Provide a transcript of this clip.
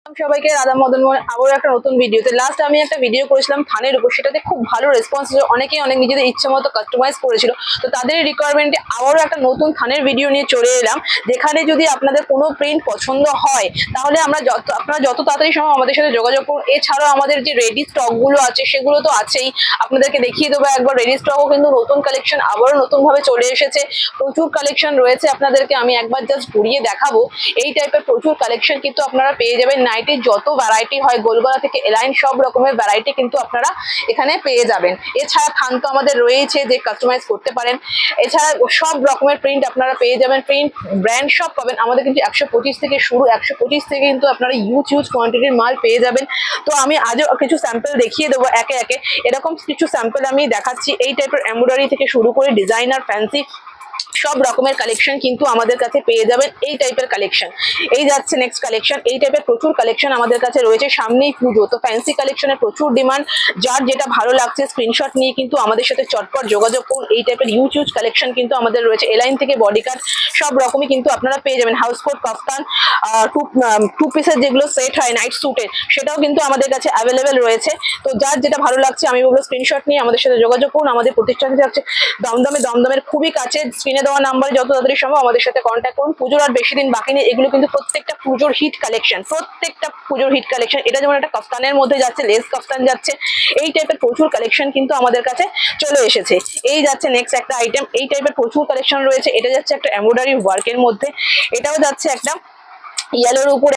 সবাইকে রাধা মদন মোহন আবারও একটা নতুন ভিডিওতে। লাস্ট আমি একটা ভিডিও করেছিলাম থানের উপর, সেটাতে খুব ভালো রেসপন্স ছিল, অনেকেই অনেক নিজেদের ইচ্ছে মতো কাস্টমাইজ করেছিল। তো তাদের রিকোয়ারমেন্টে আবারও একটা নতুন থানের ভিডিও নিয়ে চলে এলাম, যেখানে যদি আপনাদের কোনো প্রিন্ট পছন্দ হয় তাহলে আপনারা যত তাড়াতাড়ি সম্ভব আমাদের সাথে যোগাযোগ করুন। এছাড়াও আমাদের যে রেডি স্টকগুলো আছে সেগুলো তো আছেই, আপনাদেরকে দেখিয়ে দেবো একবার। রেডি স্টকও কিন্তু নতুন কালেকশন আবারও নতুনভাবে চলে এসেছে, প্রচুর কালেকশন রয়েছে। আপনাদেরকে আমি একবার জাস্ট ঘুরিয়ে দেখাবো। এই টাইপের প্রচুর কালেকশন কিন্তু আপনারা পেয়ে যাবেন। নাইটির যত ভ্যারাইটি হয়, গোলগলা থেকে এলাইন সব রকমের ভ্যারাইটি কিন্তু আপনারা এখানে পেয়ে যাবেন। এছাড়া থান তো আমাদের রয়েছে, যে কাস্টমাইজ করতে পারেন। এছাড়া সব রকমের প্রিন্ট আপনারা পেয়ে যাবেন, প্রিন্ট ব্র্যান্ড সব পাবেন। আমাদের কিন্তু 125 থেকে শুরু, 125 থেকে কিন্তু আপনারা হিউজ কোয়ান্টিটির মাল পেয়ে যাবেন। তো আমি আজও কিছু স্যাম্পল দেখিয়ে দেবো একে একে। এরকম কিছু স্যাম্পল আমি দেখাচ্ছি। এই টাইপের এমব্রয়ডারি থেকে শুরু করে ডিজাইনার, ফ্যান্সি সব রকমের কালেকশন কিন্তু আমাদের কাছে পেয়ে যাবেন। এই টাইপের কালেকশন এই যাচ্ছে নেক্সট কালেকশন। এই টাইপের প্রচুর কালেকশন আমাদের কাছে রয়েছে, সামনেই পুজো, তো ফ্যান্সি কালেকশনের প্রচুর ডিমান্ড। যার যেটা ভালো লাগছে স্ক্রিনশট নিয়ে কিন্তু আমাদের সাথে চটপট যোগাযোগ করুন। এই টাইপের হিউজ কালেকশন কিন্তু আমাদের রয়েছে। এলাইন থেকে বডি কাট সব রকমই কিন্তু আপনারা পেয়ে যাবেন। হাউস কোট, কাফতান, টু পিসের যেগুলো সেট হয় নাইট স্যুটের, সেটাও কিন্তু আমাদের কাছে অ্যাভেলেবেল রয়েছে। তো যার যেটা ভালো লাগছে আমি বলবো স্ক্রিনশট নিয়ে আমাদের সাথে যোগাযোগ করুন। আমাদের প্রতিষ্ঠানটি থাকছে দমদমের খুবই কাছে। স্ক্রিনে দেওয়া নাম্বারে যত তাড়াতাড়ি সম্ভব আমাদের সাথে কন্ট্যাক্ট করুন। পুজোর আর বেশি দিন বাকি নেই। এগুলো কিন্তু প্রত্যেকটা পুজোর হিট কালেকশন, এটা যেমন একটা কাফতানের মধ্যে যাচ্ছে, লেস কাফতান যাচ্ছে, এই টাইপের প্রচুর কালেকশন কিন্তু আমাদের কাছে চলে এসেছে। এই যাচ্ছে নেক্সট একটা আইটেম। এই টাইপের প্রচুর কালেকশন রয়েছে। এটা যাচ্ছে একটা এমব্রয়ডারি ওয়ার্কের মধ্যে, এটাও যাচ্ছে একটা ইয়েলোর উপরে